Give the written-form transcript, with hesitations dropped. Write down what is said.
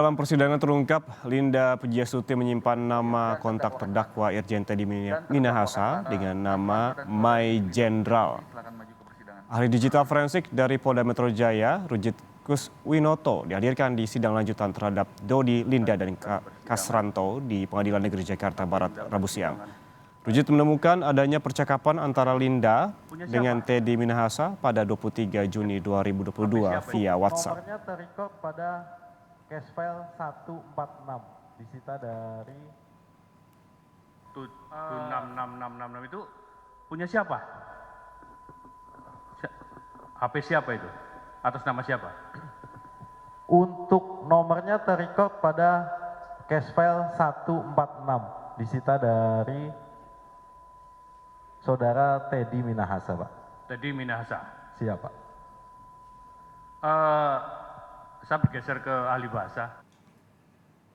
Dalam persidangan terungkap, Linda Pujiastuti menyimpan nama kontak terdakwa Irjen Teddy Minahasa dengan nama My Jenderal. Ahli digital forensik dari Polda Metro Jaya, Rujit Kuswinoto, dihadirkan di sidang lanjutan terhadap Dodi, Linda, dan Kasranto di Pengadilan Negeri Jakarta Barat Rabu siang. Rujit menemukan adanya percakapan antara Linda dengan Teddy Minahasa pada 23 Juni 2022 via WhatsApp. Nomornya terrecord pada case file 146 disita dari 66666 itu punya siapa? HP siapa itu? Atas nama siapa? untuk nomornya terrecord pada case file 146 disita dari saudara Teddy Minahasa, Pak. Teddy Minahasa. Siapa? Saya bergeser ke ahli bahasa.